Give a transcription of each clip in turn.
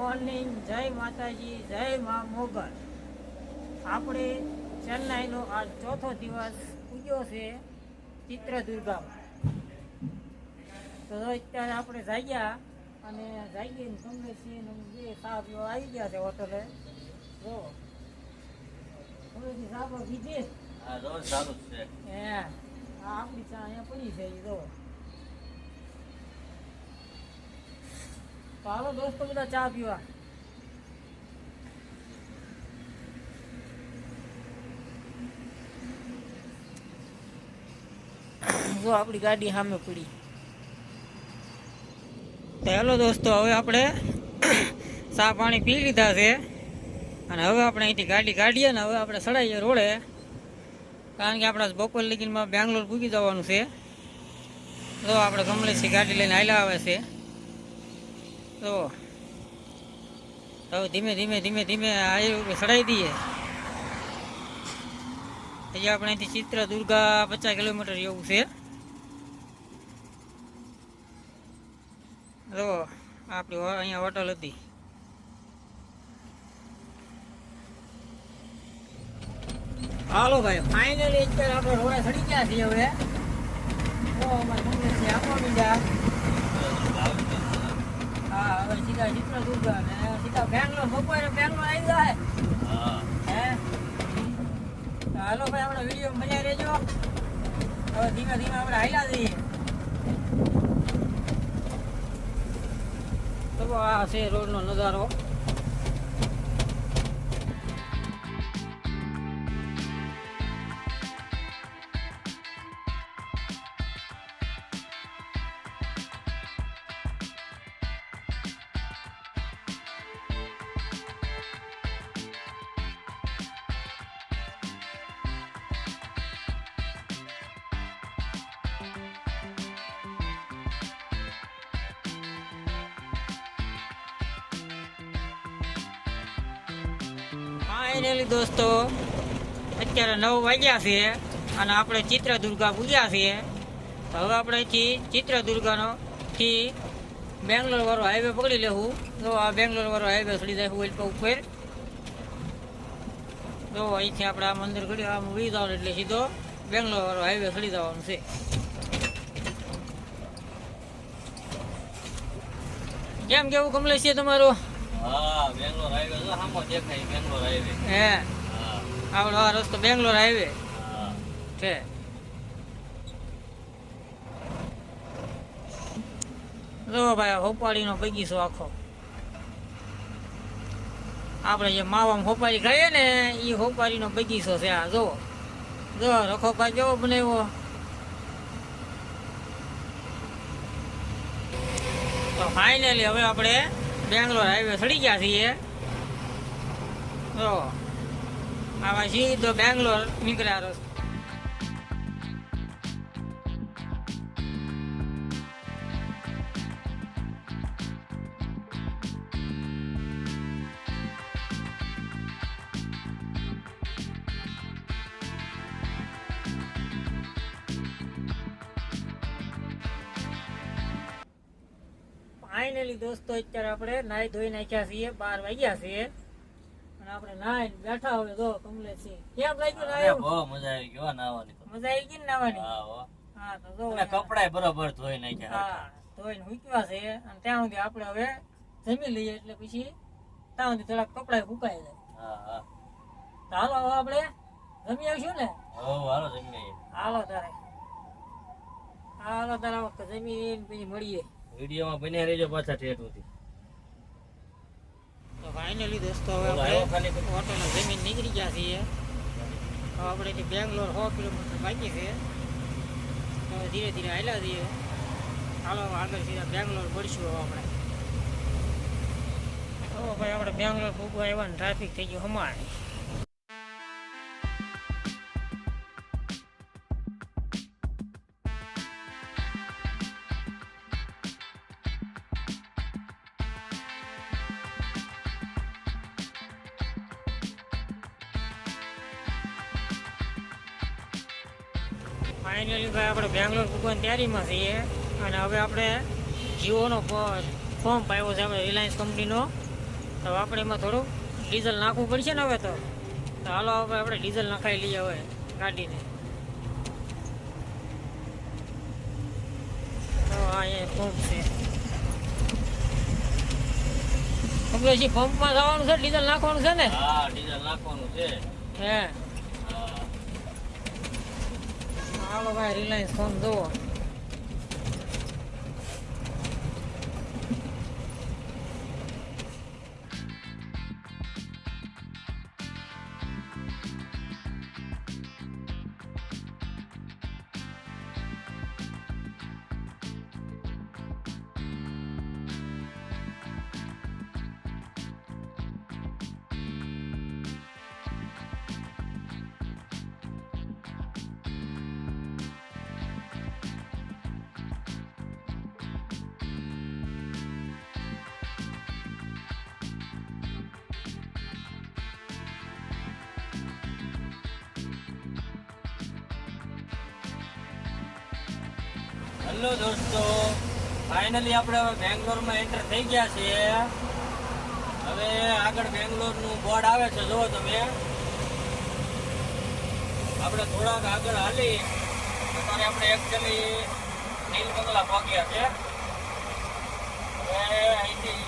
Morning, જય માતાજી, જય મા મોગલ. આપણે ચેન્નાઈનો આ ચોથો દિવસ ઉગ્યો છે ચિત્રદુર્ગામાં. તો અત્યારે આપણે જાગ્યા અને જાગીને તમને છે બે ચા પીવા આવી ગયા છે હોટલે. જો થોડીથી ચા પર પીધી. હા રોજ સારું છે. હે આ આપણી ચા અહીંયા પડી છે. જો તો હાલો દોસ્તો બધા ચા પીવા. જો આપણી ગાડી સામે પડી. તો હેલો દોસ્તો, હવે આપણે ચા પાણી પી લીધા છે અને હવે આપણે અહીંથી ગાડી કાઢીએ ને હવે આપણે ચડાઈએ રોડે, કારણ કે આપણા બપોર લગીનમાં બેંગ્લોર પૂગી જવાનું છે. તો આપણે કમલેશથી ગાડી લઈને હાલ્યા આવે છે. તો હવે ધીમે ધીમે ધીમે ધીમે હાઈવે ચડાવી દઈએ. હજી આપણે અહીંથી ચિત્રદુર્ગા 50 કિલોમીટર એવું છે. જો આપણી અહીંયા હોટલ હતી. હાલો ભાઈ, ફાઇનલી અત્યારે આપણે રોડે ચડી ગયા છીએ. હવે આપવા મીંડા. હા, હવે સીધા ચિત્રદુર્ગા ને સીધા બેંગ્લોર. બપોરે બેંગ્લોર આવી જાય. હે હાલો ભાઈ, આપણે વિડીયો મજા રહેજો. હવે ધીમે ધીમે આપણે હાલ્યા જઈએ. તો આ છે રોડનો નજારો. ફાઇનલી દોસ્તો, અત્યારે 9 વાગ્યા છે અને આપણે ચિત્રદુર્ગા પૂગ્યા છીએ. તો હવે આપણે અહીંથી ચિત્રદુર્ગાનો થી બેંગ્લોર વાળો હાઈવે પકડી લેવું. જો આ બેંગ્લોર વાળો હાઈવે ચડી જાય ઉપર ઉપર. જો અહીંથી આપણે આ મંદિર ઘડી આમ વી જવાનું એટલે સીધો બેંગ્લોર વાળો હાઈવે ચડી જવાનું છે. કેમ કેવું કમલેશ છે તમારું? હા, બેંગ્લોર હાઈવે જો સામો દેખાય. બેંગ્લોર હાઈવે. હે હા, આપણો આ રસ્તો બેંગ્લોર હાઈવે હા. છે. જો ભાઈ, હોપાડીનો બગીચો આખો. આપણે જે માવામાં હોપારી ખાઈએ ને એ હોપારીનો બગીચો છે. આ જો જો રખોપા કેવો બનાવ્યો. તો ફાઇનલી હવે આપણે બેંગ્લોર હાઈવે ચડી ગયા છીએ. તો આવા સીધો બેંગ્લોર નીકળ્યા રસ્તો. ફાઇનલી દોસ્તો, અત્યારે આપણે નાહી ધોઈ નાખ્યા છીએ. 12 વાગ્યા છે અને આપણે નાહીને બેઠા હવે. જો કમલેશ છે, કેમ લાગ્યું નાહ્યું? બહુ મજા આવી ગઈ નાવાની. તો મજા આવી ગઈ ને નાહવાની? હા હો. હા, તો જો અને કપડાય બરોબર ધોઈ નાખ્યા. હા, ધોઈને મૂક્યા છે અને ત્યાં સુધી આપણે હવે જમી લઈએ એટલે પછી ત્યાં સુધી થોડાક કપડા સુકાઈ જાય. હા હા. તો હાલો હવે આપણે જમી આવીશું ને. હો હાલો જમીએ. હાલો તારે વખત જમીને પછી મળીએ. વિડીયોમાં બન્યા રહેજો પાછા ઠેઠ સુધી. તો ફાઇનલી દોસ્તો, હવે આપણે હોટલમાં જમીન નીકળી ગયા છીએ. હવે આપણે બેંગ્લોર 100 કિલોમીટર બાકી છે. તો ધીરે ધીરે હાલ્યા જઈએ. હાલો આગળ સીધા બેંગ્લોર પડશું. હવે આપણે ભાઈ આપણે બેંગ્લોર પૂગવા આવ્યા ને ટ્રાફિક થઈ ગયું હમાય. ફાઇનલી ભાઈ આપણે બેંગ્લોર પૂગવાની તૈયારીમાં છીએ અને હવે આપણે જીઓનો ફોર્મ પાવ્યો છે આપણે રિલાયન્સ કંપનીનો. તો આપણે એમાં થોડું ડીઝલ નાખવું પડશે ને હવે તો હાલો હવે આપણે ડીઝલ નખાઈ લઈએ હવે ગાડીને. તો આ અહીંયા પંપ છે. કમલેશજી પંપમાં જવાનું છે, ડીઝલ નાખવાનું છે ને? હા, ડીઝલ નાખવાનું છે. હે હા. હાલો ભાઈ રિલાયન્સ ફોન જોવો. હેલો દોસ્તો, ફાઇનલી આપણે હવે બેંગ્લોરમાં એન્ટર થઈ ગયા છીએ. હવે આગળ બેંગ્લોરનું બોર્ડ આવે છે, જુઓ તમે. આપણે થોડાક આગળ હાલી અત્યારે આપણે એકચ્યુઅલી નીલ બંગલા પહોંચ્યા છે. હવે અહીંથી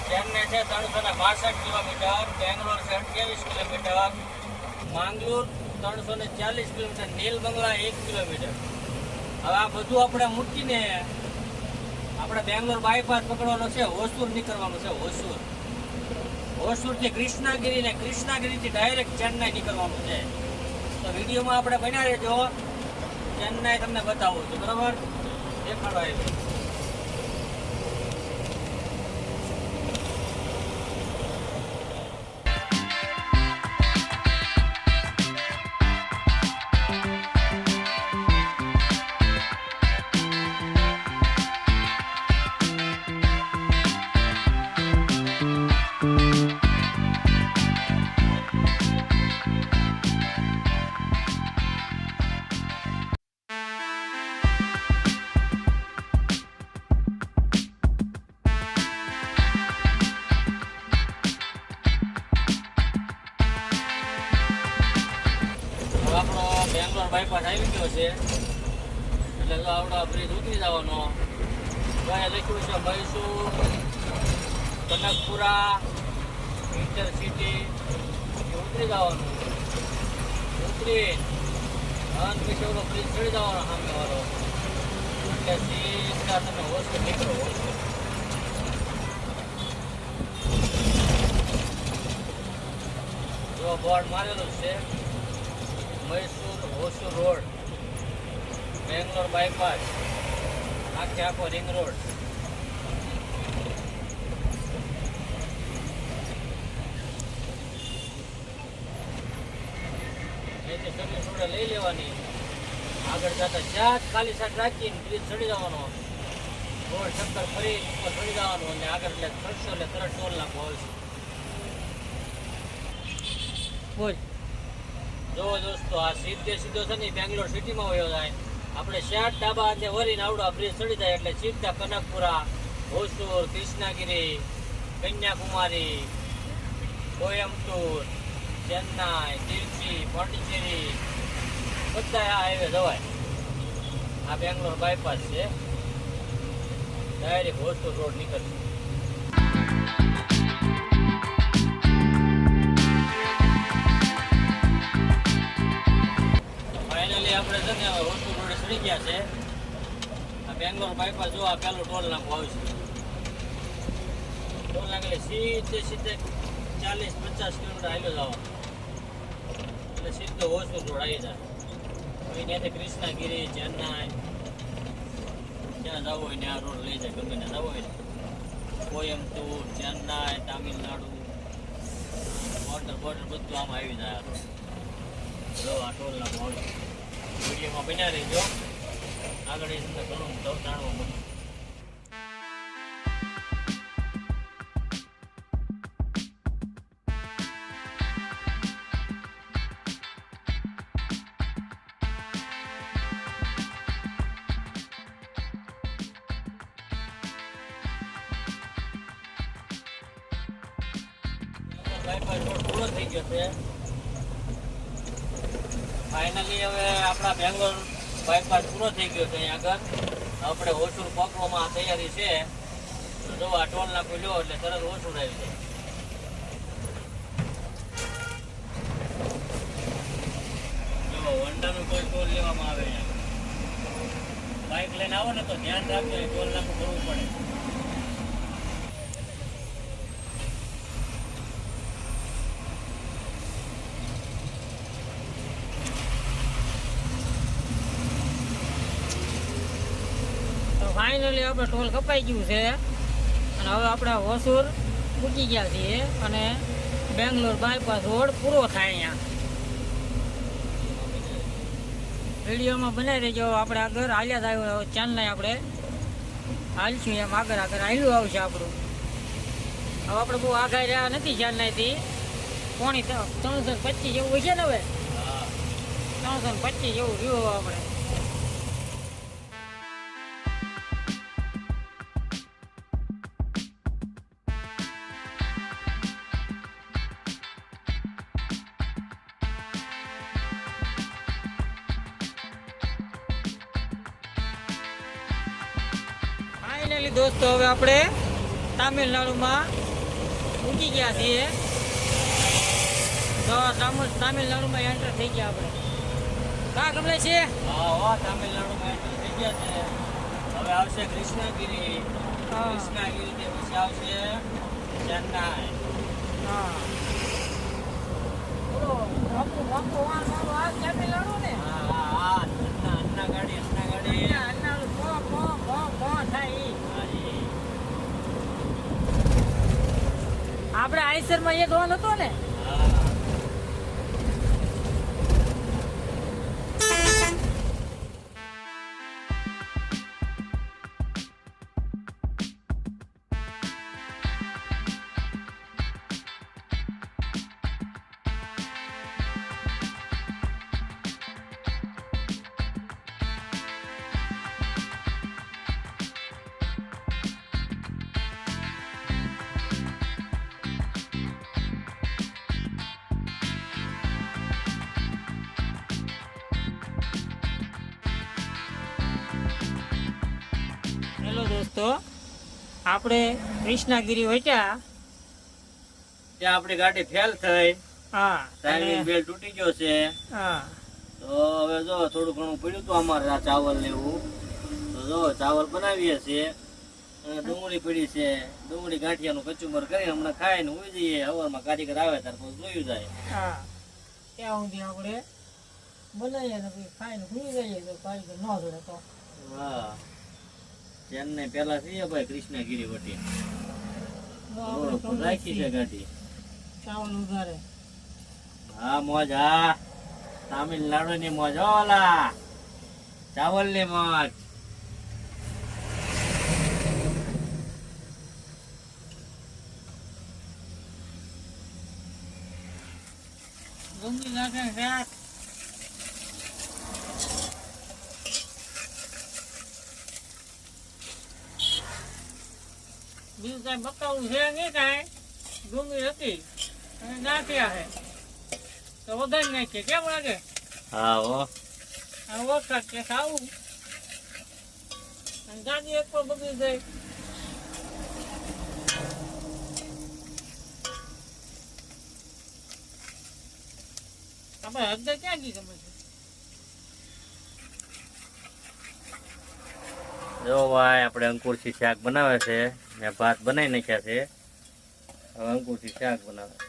ચેન્નઈ છે 362 કિલોમીટર, બેંગ્લોર છે 28 કિલોમીટર, માંગલુર 340 કિલોમીટર, નીલ બંગલા 1 કિલોમીટર. હવે આ બધું આપણે મૂકીને આપણે બેંગ્લોર બાયપાસ પકડવાનો છે, હોસૂર નીકળવાનું છે. હોસૂરથી કૃષ્ણાગીરી ને કૃષ્ણાગીરીથી ડાયરેક્ટ ચેન્નાઈ નીકળવાનું છે. તો વિડીયોમાં આપણે બન્યા રહેજો, ચેન્નાઈ તમને બતાવું છું, બરાબર? દેખાડો આવી. આપણો બેંગ્લોર બાયપાસ આવી ગયો છે, એટલે તો આપણો બ્રિજ ઉતરી જવાનો. અહીંયા લખ્યું છે મૈસૂર, કનકપુરા, ઇન્ટરસિટી, ઉતરી જવાનું. ઉતરી અને પછી ઓલો બ્રિજ ચડી જવાનો સામે વાળો, એટલે સીધા તમે હોસ્ટેલ નીકળો. જો બોર્ડ મારેલું છે, મૈસૂર હોસૂર રોડ, બેંગ્લોર બાયપાસ, આખો રિંગ રોડ. અહીંથી સગી સોડા લઈ લેવાની, આગળ જતા જ્યાં ખાલી સાઈડ રાખીને બ્રિજ ચડી જવાનો, રોડ ચક્કર ફરી ઉપર ચડી જવાનું, અને આગળ એટલે ચડશો એટલે તરત ટોલ નાખવો આવશે. બોલ. જો દોસ્તો, આ સીધો છે ને બેંગ્લોર સિટીમાં વયો જાય. આપણે 60 ડાબા અને વરીને આવડો બ્રિજ ચડી જાય એટલે સીધા કનકપુરા, હોસૂર, કૃષ્ણાગીરી, કન્યાકુમારી, કોયમ્બતુર, ચેન્નાઈ, તિરુચી, પોંડિચેરી બધા આ હાઈવે જવાય. આ બેંગ્લોર બાયપાસ છે, ડાયરેક્ટ હોસૂર રોડ નીકળશે. આપણે છે ને હોસૂર રોડે ચડી ગયા છે. આ બેંગ્લોર બાયપાસ જો આ પેલું ટોલ નાખવું આવશે. ટોલ નાખે સીધે 40-50 કિલોમીટર હાલ્યો જવાનું, એટલે સીધો હોસૂર રોડ આવી જાય. અહીંયાથી કૃષ્ણાગીરી, ચેન્નાઈ જ્યાં જવું હોય ને આ રોડ લઈ જાય. ગમે ને જવું હોય ને કોયમ્બતુર, ચેન્નાઈ, તામિલનાડુ, બોર્ડર બધું આમાં આવી જાય. આ રોડ જો આ ટોલ નાખવું આવશે. વિડીયોમાં બન્યા રહીજો, આગળ એ તમને ઘણું જાણવા મળશે. બાયપાસ રોડ પૂરો થઈ ગયો છે ફાઇનલી. હવે આપણા બેંગ્લોર બાયપાસ પૂરો થઈ ગયો છે અહીંયા આગળ. આપણે હોસુર પકવામાં તૈયારી છે. તો જો આ ટોલ નાખું લ્યો એટલે તરત હોસુર આવી જાય. જો વંડાનું કોઈ ટોલ લેવામાં આવે અહીંયા. બાઇક લઈને આવો ને તો ધ્યાન રાખજો, ટોલ નાખું કરવું પડે. ફાઇનલી આપણે ટોલ કપાઈ ગયું છે અને હવે આપણે હોસુર પૂકી ગયા છીએ અને બેંગ્લોર બાયપાસ રોડ પૂરો થાય અહીંયા. વિડીયોમાં બનાવી રહેજો. આપણે આગળ હાલ્યા થાય ચેનલ આપણે હાલશું એમ આગળ હાલ્યું આવશે આપણું. હવે આપણે બહુ આઘા રહ્યા નથી ચેનલથી. પોણી 325 જેવું છે ને હવે 325 જેવું રહ્યું આપણે. ફાઇનલી દોસ્તો હવે આપણે તામિલનાડુમાં પૂકી ગયા છીએ. તો તામિલનાડુમાં એન્ટર થઈ ગયા આપણે. કા ગમે છે? હા, તામિલનાડુમાં એન્ટર થઈ ગયા છે. હવે આવશે કૃષ્ણગીરી. કૃષ્ણગીરી પછી આવશે ચેન્નાઈ. હા બોલો બાપુ આ તામિલનાડુ ને? હા, અન્ના ગાડી અન્નાડુ થાય ઈ. આપણે આઈસરમાં એક હોવાનો હતો ને. હેલો દોસ્તો, આપણે કૃષ્ણગીરી વટ્યા ત્યાં આપણી ગાડી ફેલ થઈ. હા ટાઈમિંગ બેલ તૂટી ગયો છે. હા તો હવે જો થોડું ઘણું પડ્યું હતું અમારે આ ચાવલ ને એવું. તો જો ચાવલ બનાવીએ છીએ અને ડુંગળી પડી છે. ડુંગળી ગાંઠિયાનું કચુંબર કરીને હમણાં ખાઈને ઉઈ જઈએ. હવારમાં કારીગર આવે ત્યારે પછી જોયું જાય. હા ત્યાં સુધી આપણે બનાવીએ ને પછી ખાઈને ભૂલી જઈએ તો કારીગર ન જોડે તો. હા, ચેન્નઈ પેલા છીએ ભાઈ કૃષ્ણગીરી વટી રોડ ઉપર રાખી છે ગાડી. ચાવલ ઉધારે. હા મોજ. હા, તામિલનાડુ ની મોજ. ઓલા ચાવલ ની મોજ. ડુંગળી નાખે શાક. બીજું કઈ બતાવું છે નહીં કાંઈ. ડુંગળી હતી અને નાખ્યા છે તો વધારે નાખીએ. કેમ લાગે? હા હો. આ વખત કે ખાવું અને ગાડી એક પણ બગડી જાય. આપણે હળદર ક્યાં ગઈ ગમે છે? જો ભાઈ આપણે અંકુરથી શાક બનાવે છે ને ભાત બનાવી નાખ્યા છે. હવે અંકુરથી શાક બનાવે છે.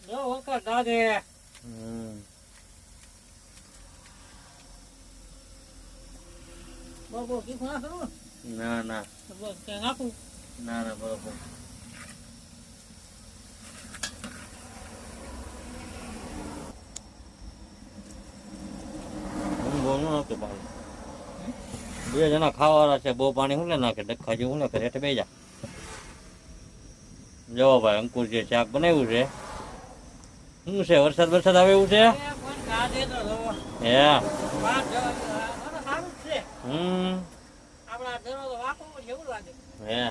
જો વખત દાદે બહુ તીખું ના કરવું ના ના ને બસ ત્યાં નાખું. ના ના બરોબર. બે જણા ખાવાના છે. બહુ પાણી હું નાખે ડખા જેવું ના કરે એટલે બે જા. જો ભાઈ અંકુર જે શાક બનાવ્યું છે શું છે? વરસાદ આવે એવું છે? પણ દાદે તો જોવો. હે વાત સારું જ છે. હમ આપણા દરવાજો વાંકો છે એવું લાગે. હે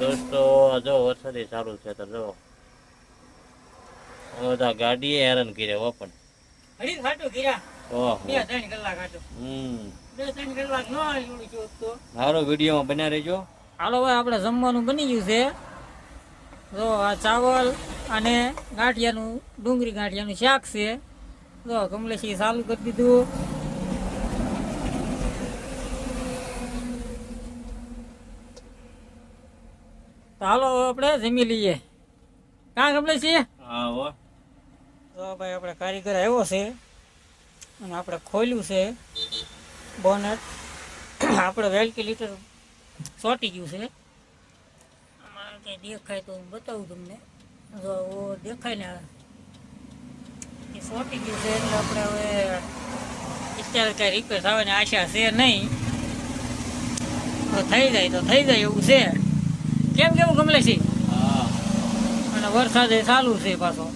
દોસ્તો જો વરસાદી ચાલુ છે તો જો હવે તો આ ગાડીએ હેરાન કર્યા હો પણ ઘડીક ખાટું કર્યા. ઓહો 2-3 કલાક ખાટું. હમ 2-3 કલાક ન આવ્યું છું તો. સારો વિડીયોમાં બન્યા રહેજો. હાલો ભાઈ આપણે જમવાનું બની ગયું છે. જો આ ચાવલ અને ગાંઠિયાનું ડુંગળી ગાંઠિયાનું શાક છે. જો કમલેશી ચાલુ કરી દીધું. તો હાલો હવે આપણે જમી લઈએ. કાં કમલેશી? હા હો તો ભાઈ આપણે કારીગર આવ્યો છે અને આપણે ખોલ્યું છે બોનેટ. આપણે વેલ્ક્યુલેટર ચોંટી ગયું છે. આમાં કંઈ દેખાય તો હું બતાવું તમને. જો ઓ દેખાય ને એ ચોંટી ગયું છે એટલે આપણે હવે અત્યારે કાંઈ રિપેર થવાની આશા છે નહીં. તો થઈ જાય એવું છે. કેવું કમલેશી? હા અને વરસાદ એ ચાલુ છે પાછો.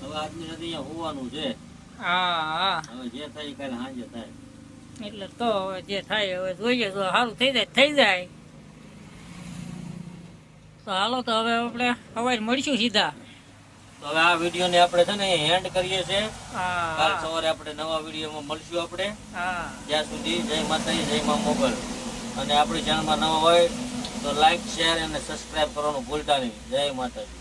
હવે આજની રાતે અહીંયા હોવાનું છે. હા હવે જે થાય કાલે સાંજે થાય. એટલે તો હવે જે થાય હવે જોઈએ. જો સારું થઈ જાય તો હાલો. તો હવે આપણે સવારે મળીશું સીધા. તો હવે આ વિડીયોને આપણે છે ને હેન્ડ કરીએ છીએ. કાલ હા સવારે આપણે નવા વિડીયોમાં મળશું આપણે. હા ત્યાં સુધી જય માતાજી જય મા મોગલ. અને આપણી ચેનલમાં નવા હોય તો લાઈક શેર અને સબસ્ક્રાઇબ કરવાનું ભૂલતા નહીં. જય માતાજી.